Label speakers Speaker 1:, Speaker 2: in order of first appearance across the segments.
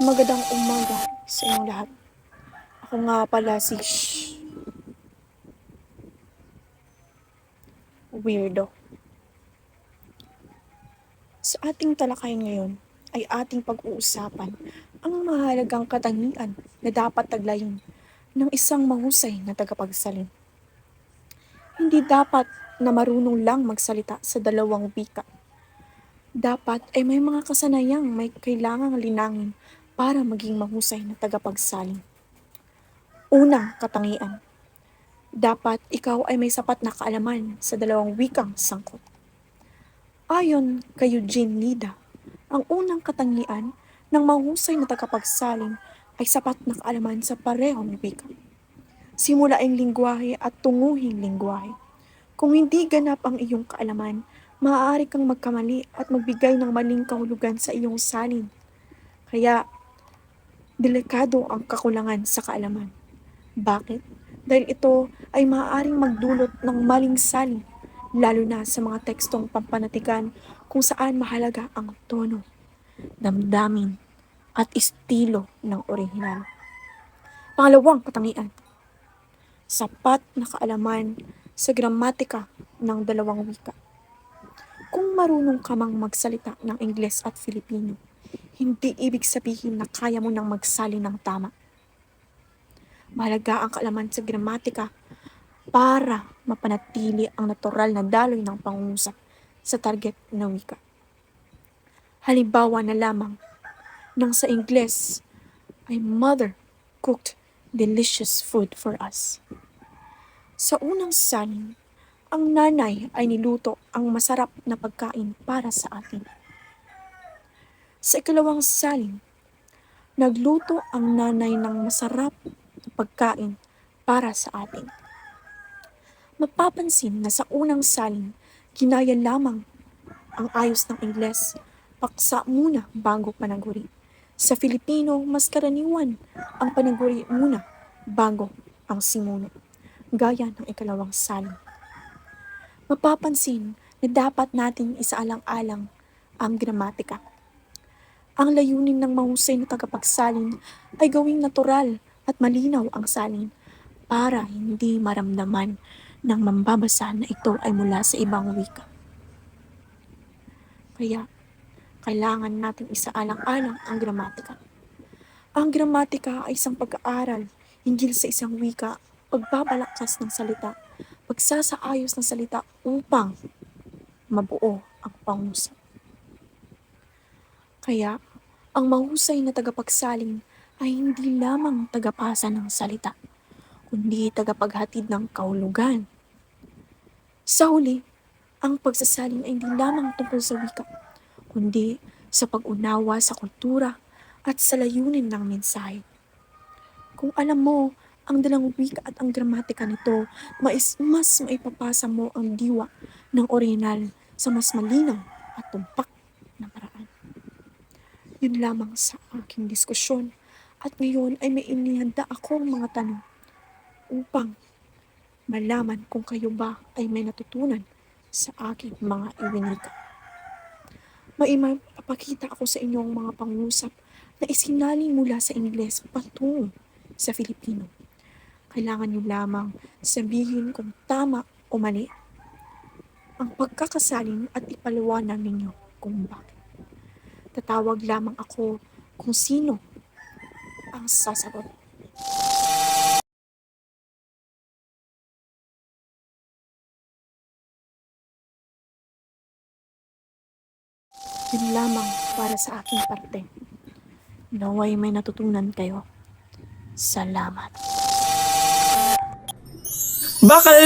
Speaker 1: Magandang umaga sa inyong lahat. Ako nga pala si Weirdo. Sa ating talakayan ngayon ay ating pag-uusapan ang mahalagang katangian na dapat taglayin ng isang mahusay na tagapagsalin. Hindi dapat na marunong lang magsalita sa dalawang wika. Dapat ay may mga kasanayang may kailangang linangin para maging mahusay na tagapagsalin. Unang katangian. Dapat ikaw ay may sapat na kaalaman sa dalawang wikang sangkot. Ayon kay Eugene Nida, ang unang katangian ng mahusay na tagapagsalin ay sapat na kaalaman sa parehong wika. Simulaing lingwahe at tunguhing lingwahe. Kung hindi ganap ang iyong kaalaman, maaari kang magkamali at magbigay ng maling kahulugan sa iyong salin. Kaya, delikado ang kakulangan sa kaalaman. Bakit? Dahil ito ay maaaring magdulot ng maling salin, lalo na sa mga tekstong pampanatikan kung saan mahalaga ang tono, damdamin, at estilo ng orihinal. Pangalawang katangian, sapat na kaalaman sa gramatika ng dalawang wika. Kung marunong ka mang magsalita ng Ingles at Filipino, hindi ibig sabihin na kaya mo nang magsalin ng tama. Mahalaga ang kaalaman sa gramatika para mapanatili ang natural na daloy ng pangungusap sa target na wika. Halimbawa na lamang nang sa Ingles ay mother cooked delicious food for us. Sa unang salin, ang nanay ay niluto ang masarap na pagkain para sa atin. Sa ikalawang salin, nagluto ang nanay ng masarap na pagkain para sa atin. Mapapansin na sa unang salin, ginaya lamang ang ayos ng Ingles, paksa muna bago panaguri. Sa Filipino, mas karaniwan ang panaguri muna bago ang simuno, gaya ng ikalawang salin. Mapapansin na dapat nating isaalang-alang ang gramatika. Ang layunin ng mahusay na tagapagsalin ay gawing natural at malinaw ang salin para hindi maramdaman ng mambabasa na ito ay mula sa ibang wika. Kaya, kailangan nating isaalang-alang ang gramatika. Ang gramatika ay isang pag-aaral hinggil sa isang wika, pagbabalakas ng salita, pagsasaayos ng salita upang mabuo ang pangusap. Kaya, ang mahusay na tagapagsalin ay hindi lamang tagapasa ng salita, kundi tagapaghatid ng kahulugan. Sa huli, ang pagsasalin ay hindi lamang tungkol sa wika, kundi sa pag-unawa sa kultura at sa layunin ng mensahe. Kung alam mo ang dalawang wika at ang gramatika nito, mas maipapasa mo ang diwa ng orihinal sa mas malinaw at tumpak na paraan. Yun lamang sa aking diskusyon at ngayon ay may inihanda akong mga tanong upang malaman kung kayo ba ay may natutunan sa aking mga iwinika. Maipapakita ako sa inyong mga pangusap na isinalin mula sa Ingles patungo sa Filipino. Kailangan niyo lamang sabihin kung tama o mali ang pagkakasalin at ipaliwanag ninyo kung bakit. Tatawag lamang ako kung sino ang sasagot. Yun lamang para sa aking parte. Naway may natutunan kayo. Salamat.
Speaker 2: Bakla!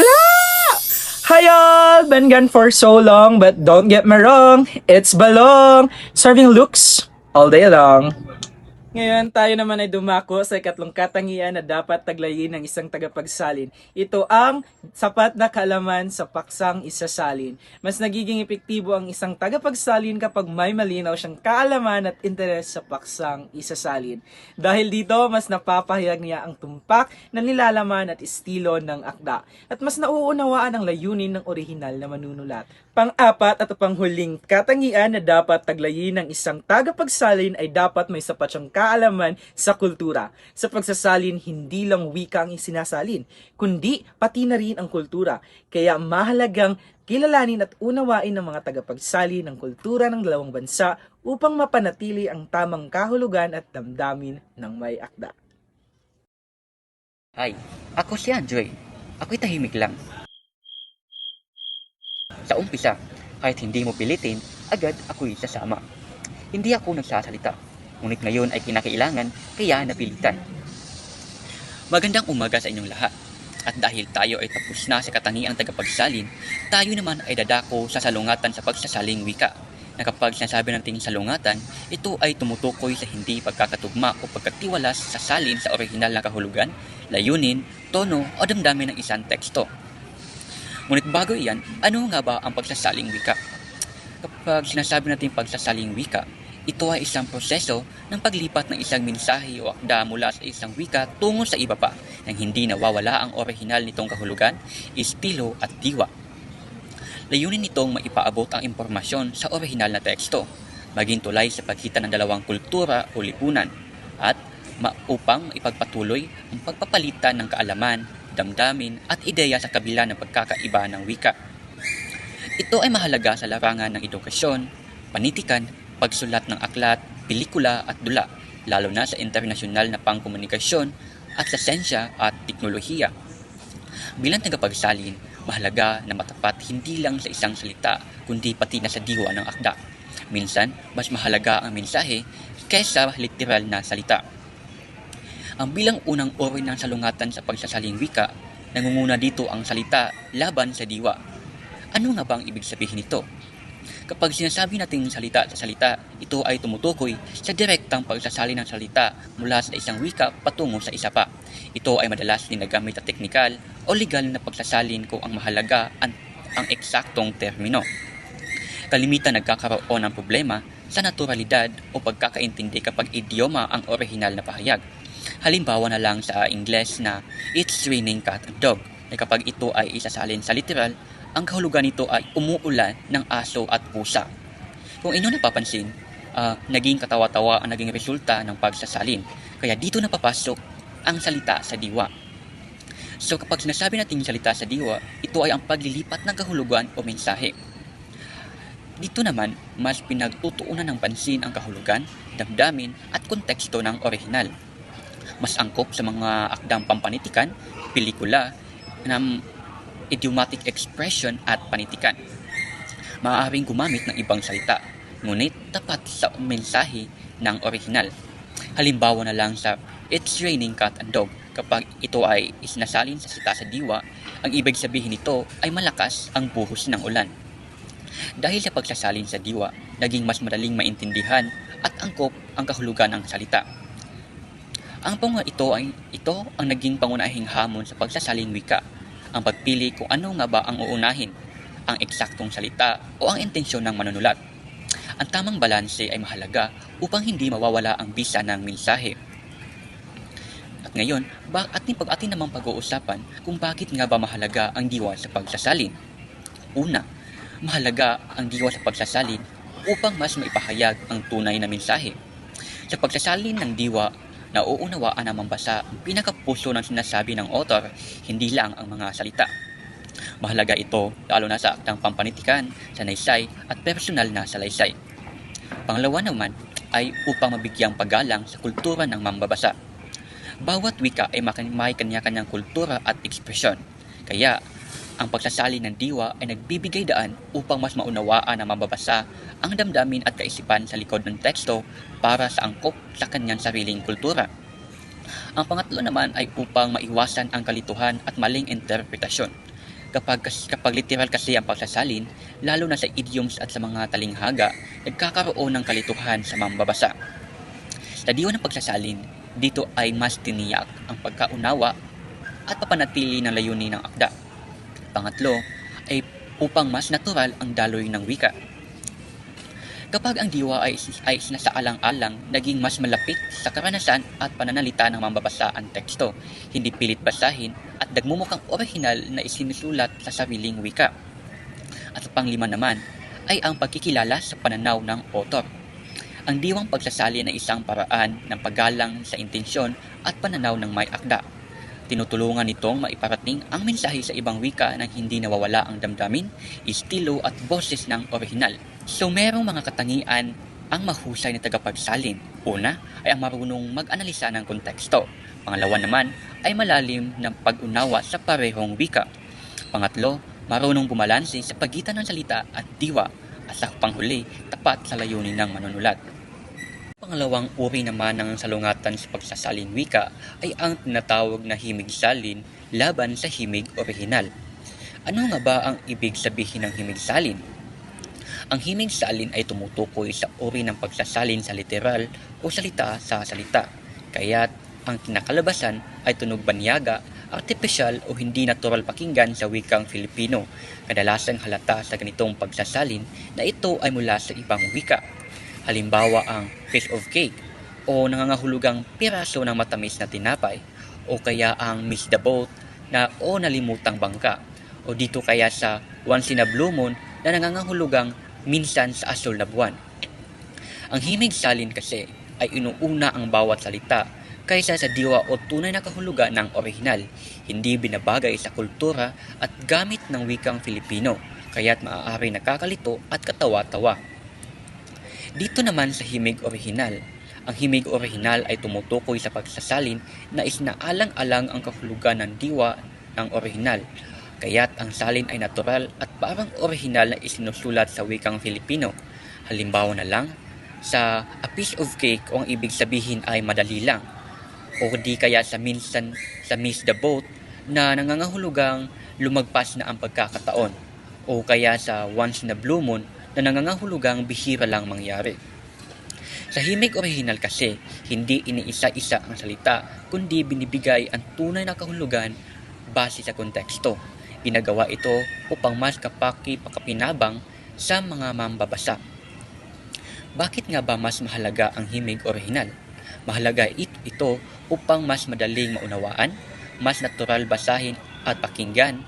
Speaker 2: Hi all! Been gone for so long, but don't get me wrong, it's Balong! Serving looks all day long. Ngayon, tayo naman ay dumako sa ikatlong katangian na dapat taglayin ng isang tagapagsalin. Ito ang sapat na kaalaman sa paksang isasalin. Mas nagiging epektibo ang isang tagapagsalin kapag may malinaw siyang kaalaman at interes sa paksang isasalin. Dahil dito, mas napapahayag niya ang tumpak na nilalaman at estilo ng akda. At mas nauunawaan ang layunin ng orihinal na manunulat. Pang-apat at panghuling katangian na dapat taglayin ng isang tagapagsalin ay dapat may sapat siyang kaalaman sa kultura. Sa pagsasalin, hindi lang wika ang isinasalin, kundi pati na rin ang kultura. Kaya mahalagang kilalanin at unawain ng mga tagapagsali ng kultura ng dalawang bansa upang mapanatili ang tamang kahulugan at damdamin ng may akda.
Speaker 3: Hi, ako si Anjoy. Ako'y tahimik lang. Sa umpisa, kahit hindi mo pilitin, agad ako'y sasama. Hindi ako nagsasalita, ngunit ngayon ay kinakailangan, kaya napilitan. Magandang umaga sa inyong lahat. At dahil tayo ay tapos na sa katangiang tagapagsalin, tayo naman ay dadako sa salungatan sa pagsasaling wika. Na kapag sinasabi natin salungatan, ito ay tumutukoy sa hindi pagkakatugma o pagkatiwalas sa salin sa orihinal na kahulugan, layunin, tono o damdamin ng isang teksto. Ngunit bago iyan, ano nga ba ang pagsasaling wika? Kapag sinasabi natin pagsasaling wika, ito ay isang proseso ng paglipat ng isang mensahe o akda mula sa isang wika tungo sa iba pa nang hindi nawawala ang orihinal nitong kahulugan, estilo at diwa. Layunin nitong maipaabot ang impormasyon sa orihinal na teksto, maging tulay sa pagitan ng dalawang kultura o lipunan, at upang ipagpatuloy ang pagpapalitan ng kaalaman, damdamin at ideya sa kabila ng pagkakaiba ng wika. Ito ay mahalaga sa larangan ng edukasyon, panitikan, pagsulat ng aklat, pelikula at dula, lalo na sa internasyonal na pangkomunikasyon at sa siyensya at teknolohiya. Bilang tagapagsalin, mahalaga na matapat hindi lang sa isang salita, kundi pati na sa diwa ng akda. Minsan, mas mahalaga ang mensahe kaysa literal na salita. Ang bilang unang uri ng salungatan sa pagsasaling wika, nangunguna dito ang salita laban sa diwa. Ano nga ba ang ibig sabihin nito? Kapag sinasabi natin salita sa salita, ito ay tumutukoy sa direktang pagsasalin ng salita mula sa isang wika patungo sa isa pa. Ito ay madalas ginagamit na teknikal o legal na pagsasalin kung ang mahalaga ang eksaktong termino. Kalimitan nagkakaroon ng problema sa naturalidad o pagkakaintindi kapag idioma ang orihinal na pahayag. Halimbawa na lang sa Ingles na "It's raining cat and dog", na kapag ito ay isasalin sa literal, ang kahulugan nito ay umuulan ng aso at pusa. Kung inyo napapansin, naging katawa-tawa ang naging resulta ng pagsasalin. Kaya dito napapasok ang salita sa diwa. So kapag sinasabi natin salita sa diwa, ito ay ang paglilipat ng kahulugan o mensahe. Dito naman, mas pinagtutuunan ng pansin ang kahulugan, damdamin at konteksto ng orihinal. Mas angkop sa mga akdang pampanitikan, pelikula, ng idiomatic expression at panitikan. Maaaring gumamit ng ibang salita, ngunit tapat sa mensahe ng orihinal. Halimbawa na lang sa "It's raining cat and dog", kapag ito ay isinasalin sa salita sa diwa, ang ibig sabihin nito ay malakas ang buhos ng ulan. Dahil sa pagsasalin sa diwa, naging mas madaling maintindihan at angkop ang kahulugan ng salita. Ito ang naging pangunahing hamon sa pagsasaling wika, ang pagpili kung ano nga ba ang uunahin, ang eksaktong salita o ang intensyon ng manunulat. Ang tamang balanse ay mahalaga upang hindi mawawala ang bisa ng mensahe. At ngayon, atin namang pag-uusapan kung bakit nga ba mahalaga ang diwa sa pagsasalin. Una, mahalaga ang diwa sa pagsasalin upang mas maipahayag ang tunay na mensahe. Sa pagsasalin ng diwa, nauunawaan ng mambasa ang pinakapuso ng sinasabi ng author, hindi lang ang mga salita. Mahalaga ito lalo na sa aktang pampanitikan, sanaysay at personal na salaysay. Pangalawa naman ay upang mabigyang paggalang sa kultura ng mambabasa. Bawat wika ay may kanya-kanyang kultura at ekspresyon. Kaya, ang pagsasalin ng diwa ay nagbibigay daan upang mas maunawaan ng mambabasa ang damdamin at kaisipan sa likod ng teksto para sa angkop sa kanyang sariling kultura. Ang pangatlo naman ay upang maiwasan ang kalituhan at maling interpretasyon. Kapag literal kasi ang pagsasalin, lalo na sa idioms at sa mga talinghaga, nagkakaroon ng kalituhan sa mambabasa. Sa diwa ng pagsasalin, dito ay mas tiniyak ang pagkaunawa at papanatili ng layunin ng akda. Pangatlo ay upang mas natural ang daloy ng wika. Kapag ang diwa ay sinasaalang-alang, naging mas malapit sa karanasan at pananalita ng mambabasa ang teksto, hindi pilit basahin at nagmumukhang orihinal na isinusulat sa sariling wika. At sa panglima naman ay ang pagkikilala sa pananaw ng author. Ang diwang pagsasalin ay isang paraan ng paggalang sa intensyon at pananaw ng may akda. Tinutulungan nitong maiparating ang mensahe sa ibang wika nang hindi nawawala ang damdamin, estilo at boses ng orihinal. So merong mga katangian ang mahusay na tagapagsalin. Una ay ang marunong mag-analisa ng konteksto. Pangalawa naman ay malalim na pag-unawa sa parehong wika. Pangatlo, marunong bumalanse sa pagitan ng salita at diwa. At sa panghuli, tapat sa layunin ng manunulat. Pangalawang uri naman ng salungatan sa pagsasalin wika ay ang tinatawag na himig salin laban sa himig orihinal. Ano nga ba ang ibig sabihin ng himig salin? Ang himig salin ay tumutukoy sa uri ng pagsasalin sa literal o salita sa salita. Kaya't ang kinakalabasan ay tunog banyaga, artipisyal o hindi natural pakinggan sa wikang Filipino. Kadalasang halata sa ganitong pagsasalin na ito ay mula sa ibang wika. Halimbawa ang piece of cake o nangangahulugang piraso ng matamis na tinapay o kaya ang miss the boat na o nalimutang bangka o dito kaya sa once in a blue moon na nangangahulugang minsan sa asol na buwan. Ang himig salin kasi ay inuuna ang bawat salita kaysa sa diwa o tunay na kahulugan ng orihinal, hindi binabagay sa kultura at gamit ng wikang Filipino, kaya't maaari nakakalito at katawa-tawa. Dito naman sa himig orihinal, ang himig orihinal ay tumutukoy sa pagsasalin na isinaalang-alang ang kahulugan ng diwa ng orihinal, kaya't ang salin ay natural at parang orihinal na isinusulat sa wikang Filipino. Halimbawa na lang, sa a piece of cake o ang ibig sabihin ay madali lang, o di kaya sa minsan sa miss the boat na nangangahulugang lumagpas na ang pagkakataon, o kaya sa once in a blue moon na nangangahulugang bihira lang mangyari. Sa himig orihinal kasi, hindi iniisa-isa ang salita kundi binibigay ang tunay na kahulugan base sa konteksto. Ginagawa ito upang mas pakapinabang sa mga mambabasa. Bakit nga ba mas mahalaga ang himig orihinal? Mahalaga ito upang mas madaling maunawaan, mas natural basahin at pakinggan,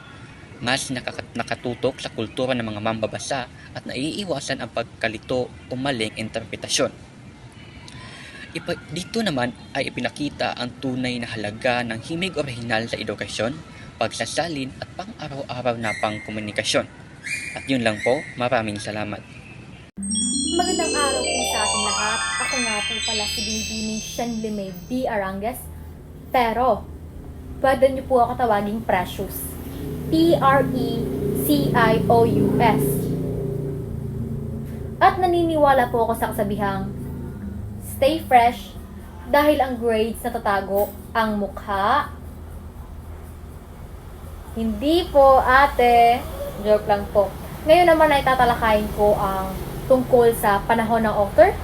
Speaker 3: mas nakatutok sa kultura ng mga mambabasa at naiiwasan ang pagkalito o maling interpretasyon. Dito naman ay ipinakita ang tunay na halaga ng himig orihinal sa edukasyon, pagsasalin at pang-araw-araw na pangkomunikasyon. At yun lang po, maraming salamat.
Speaker 4: Magandang araw po sa ating lahat. Ako nga po pala si Binibining Shanlimay B. Arangas. Pero, pwede niyo po ako tawaging Precious. Precious. At naniniwala po ako sa kasabihang, stay fresh dahil ang grades na tatago ang mukha. Hindi po, ate. Joke lang po. Ngayon naman ay tatalakayin ko ang tungkol sa panahon ng author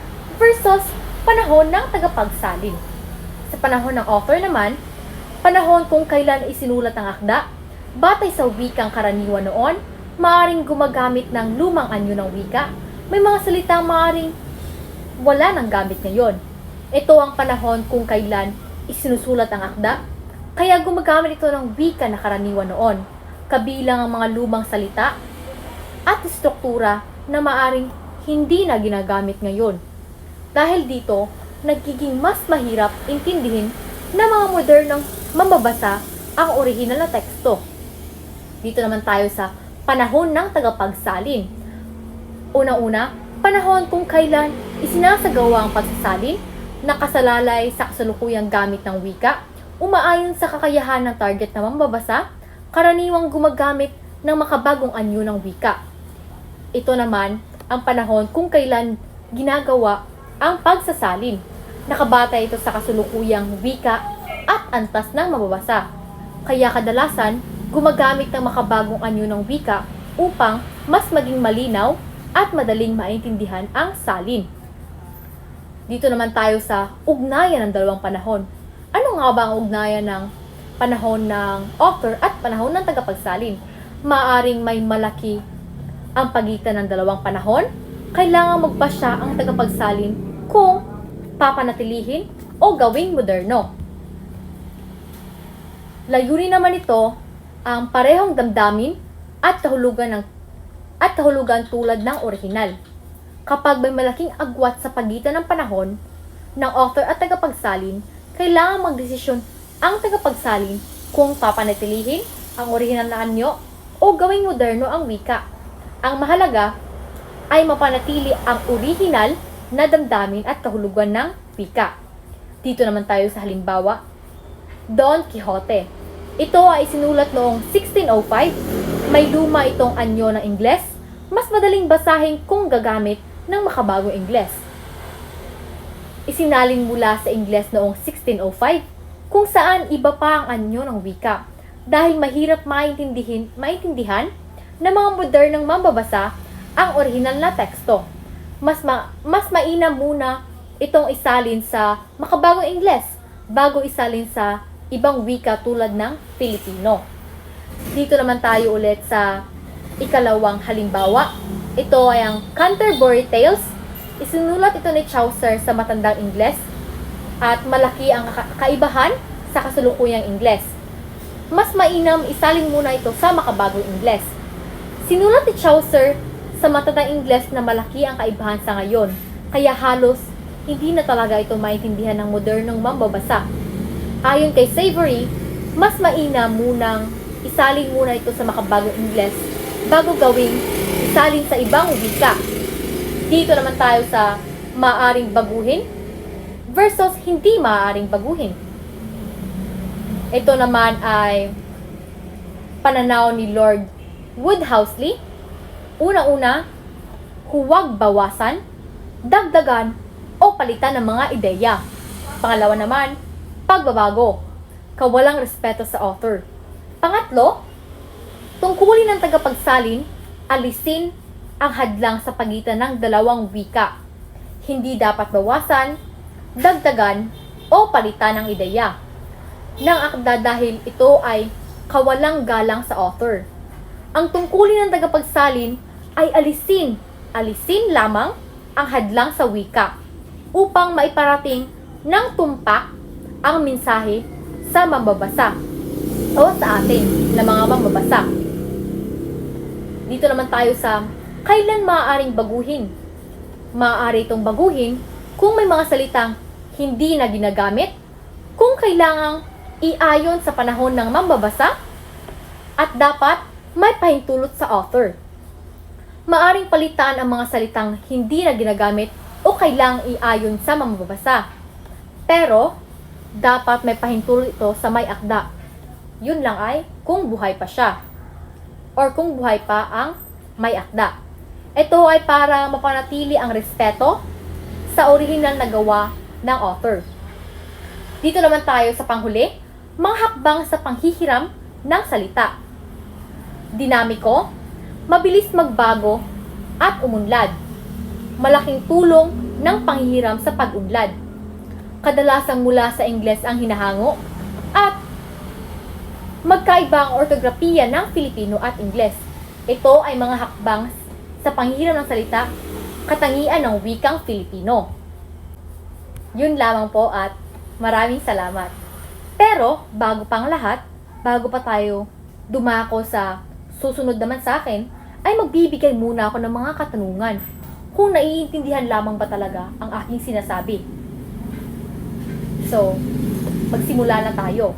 Speaker 4: versus panahon ng tagapagsalin. Sa panahon ng author naman, panahon kung kailan isinulat ang akda, batay sa wikang karaniwan noon, maaaring gumagamit ng lumang anyo ng wika. May mga salitang maaaring wala ng gamit ngayon. Ito ang panahon kung kailan isinusulat ang akda, kaya gumagamit ito ng wika na karaniwan noon, kabilang ang mga lumang salita at struktura na maaaring hindi na ginagamit ngayon. Dahil dito, nagiging mas mahirap intindihin ng mga modernong mambabasa ang orihinal na teksto. Dito naman tayo sa panahon ng tagapagsalin. Una-una, panahon kung kailan isinasagawa ang pagsasalin, nakasalalay sa kasalukuyang gamit ng wika, umaayon sa kakayahan ng target na mambabasa, karaniwang gumagamit ng makabagong anyo ng wika. Ito naman ang panahon kung kailan ginagawa ang pagsasalin. Nakabatay ito sa kasulukuyang wika at antas ng mababasa. Kaya kadalasan, gumagamit ng makabagong anyo ng wika upang mas maging malinaw at madaling maintindihan ang salin. Dito naman tayo sa ugnayan ng dalawang panahon. Ano nga ba ang ugnayan ng panahon ng author at panahon ng tagapagsalin? Maaring may malaki ang pagitan ng dalawang panahon, kailangan magpasya ang tagapagsalin kung papanatilihin o gawing moderno. Layunin naman ito ang parehong damdamin at kahulugan tulad ng orihinal. Kapag may malaking agwat sa pagitan ng panahon ng author at tagapagsalin, kailangan magdesisyon ang tagapagsalin kung papanatilihin ang orihinal na anyo o gawing moderno ang wika. Ang mahalaga ay mapanatili ang orihinal na damdamin at kahulugan ng wika. Dito naman tayo sa halimbawa, Don Quixote. Ito ay sinulat noong 1605. May luma itong anyo ng Ingles. Mas madaling basahin kung gagamit ng makabagong Ingles. Isinalin mula sa Ingles noong 1605, kung saan iba pa ang anyo ng wika dahil mahirap maintindihan ng mga modernong mambabasa ang orihinal na teksto. Mas mainam muna itong isalin sa makabagong Ingles bago isalin sa ibang wika tulad ng Filipino. Dito naman tayo ulit sa ikalawang halimbawa. Ito ay ang Canterbury Tales. Isinulat ito ni Chaucer sa matandang Ingles at malaki ang kaibahan sa kasalukuyang Ingles. Mas mainam isalin muna ito sa makabagong Ingles. Sinulat ni Chaucer sa matandang Ingles na malaki ang kaibahan sa ngayon, kaya halos hindi na talaga ito maintindihan ng modernong mambabasa. Ayon kay Savory, mas mainam munang isalin muna ito sa makabagong Ingles bago gawing isalin sa ibang wika. Dito naman tayo sa maaaring baguhin versus hindi maaaring baguhin. Ito naman ay pananaw ni Lord Woodhousley. Una-una, huwag bawasan, dagdagan, o palitan ng mga ideya. Pangalawa naman, pagbabago, kawalang respeto sa author. Pangatlo, tungkulin ng tagapagsalin, alisin ang hadlang sa pagitan ng dalawang wika. Hindi dapat bawasan, dagdagan, o palitan ng ideya ng akda dahil ito ay kawalang galang sa author. Ang tungkulin ng tagapagsalin ay alisin lamang ang hadlang sa wika upang maiparating ng tumpak ang mensahe sa mambabasa o sa atin na mga mambabasa. Dito naman tayo sa kailan maaaring baguhin. Maaari itong baguhin kung may mga salitang hindi na ginagamit, kung kailangang iayon sa panahon ng mambabasa, at dapat may pahintulot sa author. Maaring palitan ang mga salitang hindi na ginagamit o kailangang iayon sa mambabasa. Pero, dapat may pahintulot ito sa may akda. Yun lang ay kung buhay pa siya or kung buhay pa ang may akda. Ito ay para mapanatili ang respeto sa orihinal na gawa ng author. Dito naman tayo sa panghuli, mga hakbang sa panghihiram ng salita. Dinamiko, mabilis magbago at umunlad. Malaking tulong ng panghihiram sa pag-unlad. Kadalasang mula sa Ingles ang hinahango at magkaiba ang ortografiya ng Filipino at Ingles. Ito ay mga hakbang sa panghihiram ng salita, katangian ng wikang Filipino. Yun lamang po at maraming salamat. Pero, bago pang lahat, bago pa tayo dumako sa susunod naman sa akin, ay magbibigay muna ako ng mga katanungan kung naiintindihan lamang ba talaga ang aking sinasabi. So, magsimula na tayo.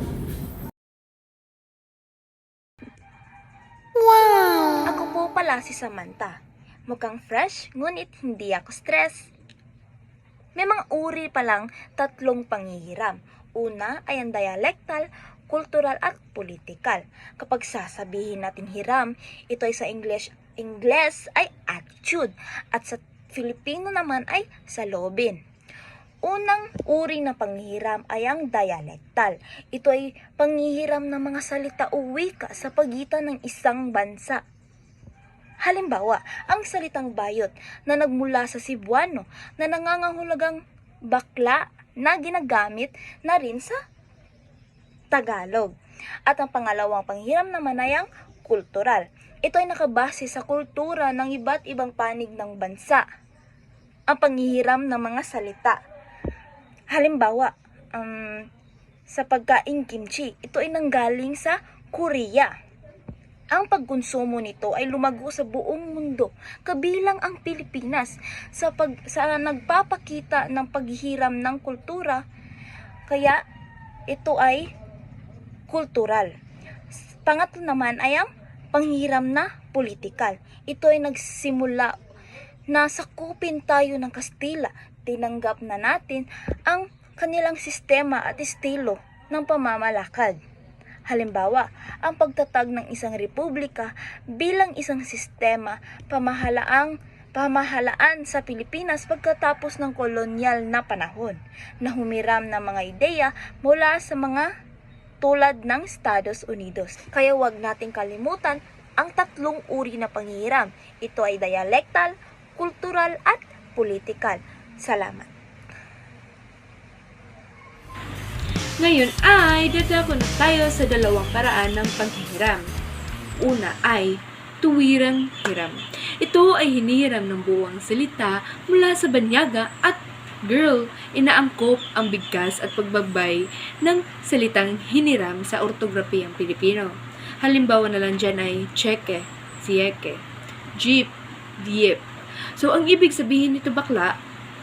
Speaker 5: Ako po pala si Samantha. Mukhang fresh, ngunit hindi ako stress. May mga uri palang 3 panghihiram. Una ay ang dialectal, kultural at politikal. Kapag sasabihin natin hiram, ito ay sa Ingles ay attitude at sa Filipino naman ay salobin. Unang uri ng panghihiram ay ang dialectal. Ito ay panghihiram ng mga salita o wika sa pagitan ng isang bansa. Halimbawa, ang salitang bayot na nagmula sa Cebuano na nangangahulugang bakla na ginagamit na rin sa Tagalog. At ang pangalawang panghiram naman ay ang kultural. Ito ay nakabase sa kultura ng iba't ibang panig ng bansa. Ang panghihiram ng mga salita. Halimbawa, sa pagkain kimchi, ito ay nanggaling sa Korea. Ang pagkonsumo nito ay lumago sa buong mundo, kabilang ang Pilipinas, sa nagpapakita ng paghihiram ng kultura, kaya ito ay kultural. Pangatlo naman ay ang panghihiram na politikal. Ito ay nagsimula na sakupin tayo ng Kastila. Tinanggap na natin ang kanilang sistema at estilo ng pamamalakad. Halimbawa, ang pagtatag ng isang republika bilang isang sistema pamahalaan sa Pilipinas pagkatapos ng kolonyal na panahon na humiram ng mga ideya mula sa mga tulad ng Estados Unidos. Kaya huwag nating kalimutan ang tatlong uri na panghihiram. Ito ay dialectal, kultural at politikal. Salamat.
Speaker 6: Ngayon ay dadako na tayo sa dalawang paraan ng paghihiram. Una ay tuwirang hiram. Ito ay hinihiram ng buwang salita mula sa banyaga at girl, inaangkop ang bigkas at pagbabay ng salitang hiniram sa ortografiyang Pilipino. Halimbawa na lang dyan ay cheque, sieke, jeep, diep. So, ang ibig sabihin nito bakla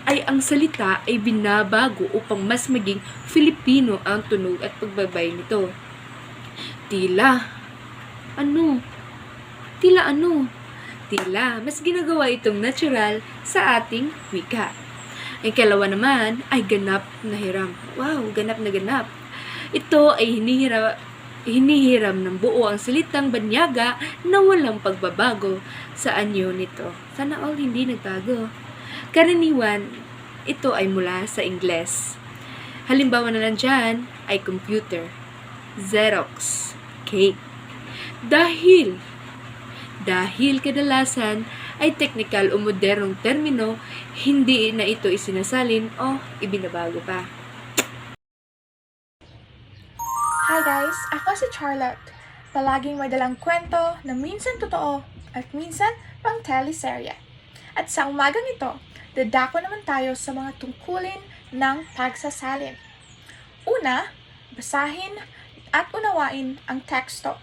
Speaker 6: ay ang salita ay binabago upang mas maging Filipino ang tunog at pagbabay nito. Tila. Ano? Tila ano? Tila, mas ginagawa itong natural sa ating wika. Ang kalawa naman ay ganap na hiram. Wow, ganap na ganap. Ito ay hinihiram ng buo ang salitang banyaga na walang pagbabago sa anyo nito. Sana all hindi nagbago. Karaniwan, ito ay mula sa Ingles. Halimbawa na lang dyan ay computer, Xerox, cake. Dahil kadalasan ay technical o modernong termino, hindi na ito isinasalin o ibinabago pa.
Speaker 7: Hi guys! Ako si Charlotte. Palaging may dalang kwento na minsan totoo at minsan pang teleserye. At sa umagang ito, dadako naman tayo sa mga tungkulin ng pagsasalin. Una, basahin at unawain ang teksto.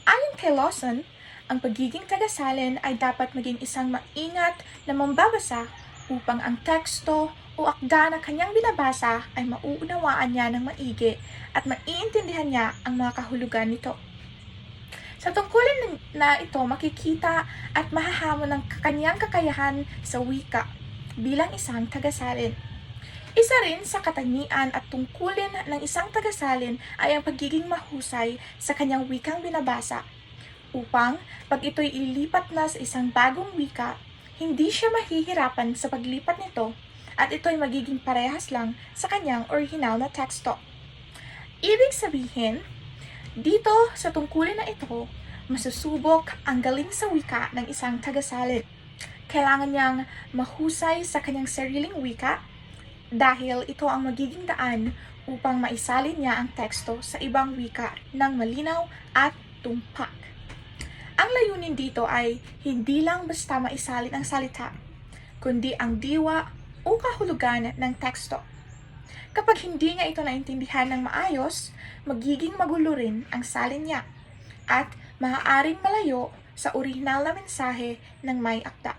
Speaker 7: Ayon kay Lawson, ang pagiging tagasalin ay dapat maging isang maingat na mambabasa upang ang teksto o akda na kanyang binabasa ay mauunawaan niya ng maigi at maiintindihan niya ang mga kahulugan nito. Sa tungkulin na ito, makikita at mahahamon ang kanyang kakayahan sa wika bilang isang tagasalin. Isa rin sa katangian at tungkulin ng isang tagasalin ay ang pagiging mahusay sa kanyang wikang binabasa upang pag ito'y ilipat na sa isang bagong wika, hindi siya mahihirapan sa paglipat nito at ito'y magiging parehas lang sa kanyang orihinal na teksto. Ibig sabihin, dito sa tungkulin na ito, masusubok ang galing sa wika ng isang tagasalin. Kailangan niyang mahusay sa kanyang sariling wika dahil ito ang magiging daan upang maisalin niya ang teksto sa ibang wika ng malinaw at tumpak. Ang layunin dito ay hindi lang basta maisalin ang salita, kundi ang diwa o kahulugan ng teksto. Kapag hindi niya ito naintindihan ng maayos, magiging magulo rin ang salin niya at maaaring malayo sa orihinal na mensahe ng may akda.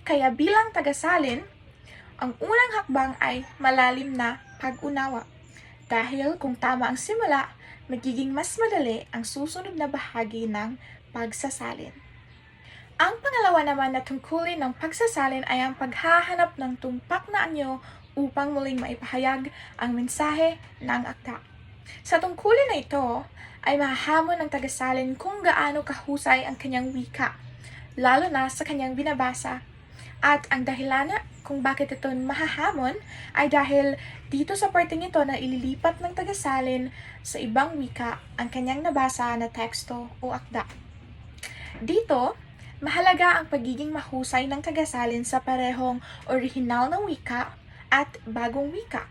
Speaker 7: Kaya bilang tagasalin, ang unang hakbang ay malalim na pag-unawa. Dahil kung tama ang simula, magiging mas madali ang susunod na bahagi ng pagsasalin. Ang pangalawa naman na tungkulin ng pagsasalin ay ang paghahanap ng tumpak na anyo upang muling maipahayag ang mensahe ng akda. Sa tungkulin na ito, ay mahahamon ng tagasalin kung gaano kahusay ang kanyang wika, lalo na sa kanyang binabasa. At ang dahilan kung bakit ito mahahamon ay dahil dito sa parteng ito na ililipat ng tagasalin sa ibang wika ang kanyang nabasa na teksto o akda. Dito, mahalaga ang pagiging mahusay ng tagasalin sa parehong orihinal na wika at bagong wika.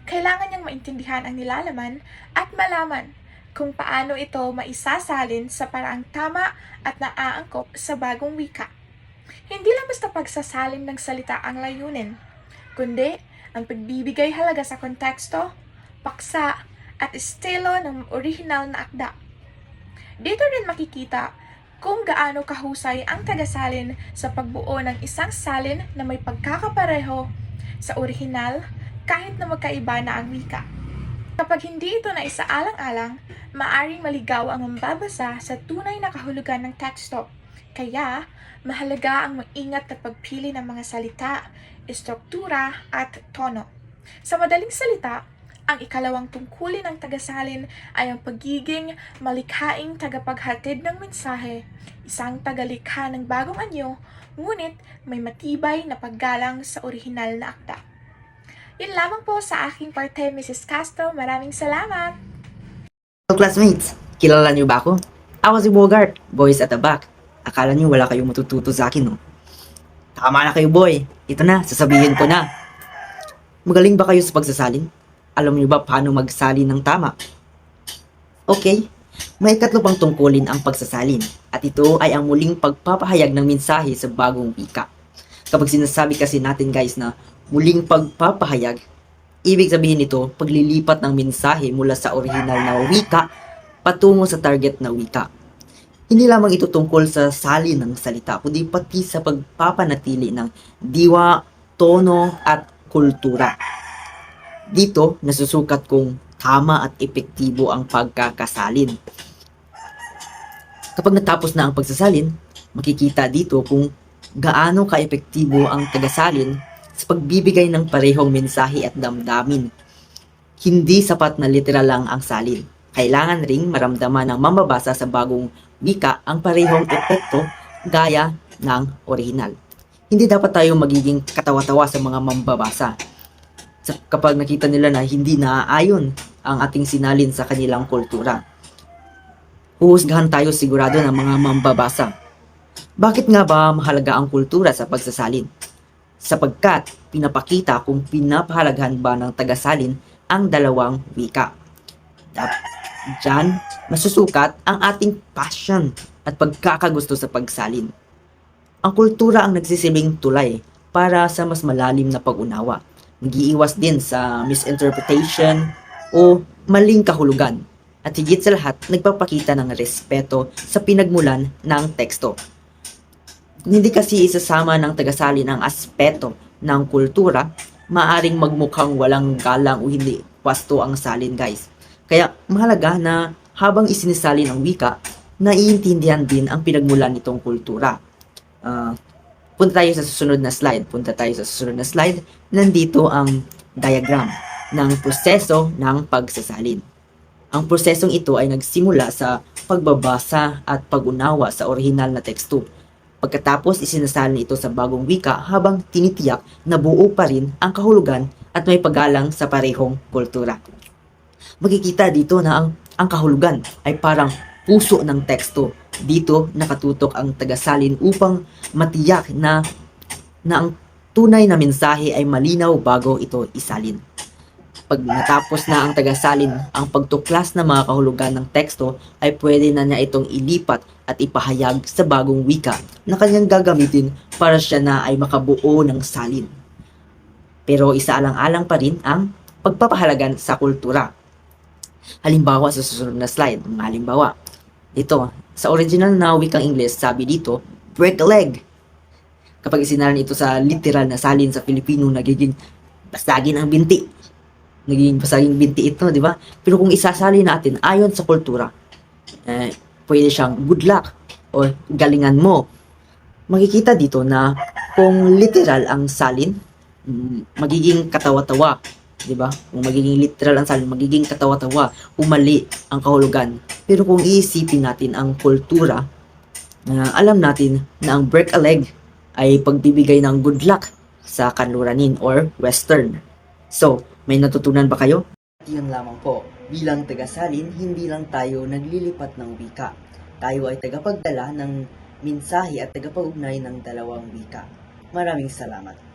Speaker 7: Kailangan niyang maintindihan ang nilalaman at malaman kung paano ito maisasalin sa paraang tama at naaangkop sa bagong wika. Hindi lang basta pagsasalin ng salita ang layunin, kundi ang pagbibigay halaga sa konteksto, paksa, at estilo ng orihinal na akda. Dito rin makikita kung gaano kahusay ang tagasalin sa pagbuo ng isang salin na may pagkakapareho sa orihinal kahit na magkaiba na ang wika. Kapag hindi ito na isaalang-alang, maaring maligaw ang mambabasa sa tunay na kahulugan ng teksto. Kaya, mahalaga ang maingat na pagpili ng mga salita, estruktura at tono. Sa madaling salita, ang ikalawang tungkulin ng tagasalin ay ang pagiging malikhaing tagapaghatid ng mensahe, isang tagalikha ng bagong anyo, ngunit may matibay na paggalang sa orihinal na akda. Yun lamang po sa aking parte, Mrs. Castro. Maraming salamat!
Speaker 8: Hello classmates, kilala niyo ba ako? Ako si Bogart, boys at the back. Akala niyo wala kayong matututo sa akin, no? Tama na kayo, boy. Ito na, sasabihin ko na. Magaling ba kayo sa pagsasalin? Alam niyo ba paano magsalin ng tama? Okay, may ikatlo pang tungkulin ang pagsasalin. At ito ay ang muling pagpapahayag ng mensahe sa bagong wika. Kapag sinasabi kasi natin guys na muling pagpapahayag, ibig sabihin nito paglilipat ng mensahe mula sa orihinal na wika patungo sa target na wika. Hindi lamang ito tungkol sa salin ng salita, kundi pati sa pagpapanatili ng diwa, tono at kultura. Dito, nasusukat kung tama at epektibo ang pagkakasalin. Kapag natapos na ang pagsasalin, makikita dito kung gaano ka-epektibo ang tagasalin sa pagbibigay ng parehong mensahe at damdamin. Hindi sapat na literal lang ang salin. Kailangan ring maramdaman ng mambabasa sa bagong wika ang parehong epekto gaya ng orihinal. Hindi dapat tayo magiging katawa-tawa sa mga mambabasa kapag nakita nila na hindi naaayon ang ating sinalin sa kanilang kultura. Huhusgahan tayo sigurado ng mga mambabasa. Bakit nga ba mahalaga ang kultura sa pagsasalin? Sapagkat pinapakita kung pinapahalagahan ba ng tagasalin ang dalawang wika. Diyan, masusukat ang ating passion at pagkakagusto sa pagsalin. Ang kultura ang nagsisilbing tulay para sa mas malalim na pag-unawa. Nag-iiwas din sa misinterpretation o maling kahulugan. At higit sa lahat, nagpapakita ng respeto sa pinagmulan ng teksto. Kung hindi kasi isasama ng tagasalin ang aspeto ng kultura, maaring magmukhang walang galang o hindi wasto ang salin guys. Kaya mahalaga na habang isinisalin ang wika, naiintindihan din ang pinagmulan nitong kultura. Punta tayo sa susunod na slide. Nandito ang diagram ng proseso ng pagsasalin. Ang prosesong ito ay nagsimula sa pagbabasa at pag-unawa sa orihinal na teksto. Pagkatapos isinasalin ito sa bagong wika habang tinitiyak na buo pa rin ang kahulugan at may paggalang sa parehong kultura. Makikita dito na ang kahulugan ay parang puso ng teksto. Dito nakatutok ang tagasalin upang matiyak na ang tunay na mensahe ay malinaw bago ito isalin. Pag natapos na ang tagasalin ang pagtuklas ng mga kahulugan ng teksto, ay pwede na niya itong ilipat at ipahayag sa bagong wika na kanyang gagamitin para siya na ay makabuo ng salin. Pero isaalang-alang pa rin ang pagpapahalagan sa kultura. Halimbawa sa susunod na slide, mga halimbawa. Ito, sa original na wikang Ingles, sabi dito, break a leg. Kapag isinalin ito sa literal na salin sa Filipino, nagiging basagin ang binti. Nagiging basaging binti ito, di ba? Pero kung isasali natin ayon sa kultura, pwede siyang good luck o galingan mo. Makikita dito na kung literal ang salin, magiging katawa-tawa. Diba? Kung magiging literal ang salin, magiging katawa-tawa, umali ang kahulugan. Pero kung iisipin natin ang kultura, alam natin na ang break a leg ay pagbibigay ng good luck sa kanluranin or western. So, may natutunan ba kayo? At yun lamang po, bilang tagasalin, hindi lang tayo naglilipat ng wika. Tayo ay tagapagdala ng mensahe at tagapaugnay ng dalawang wika. Maraming salamat.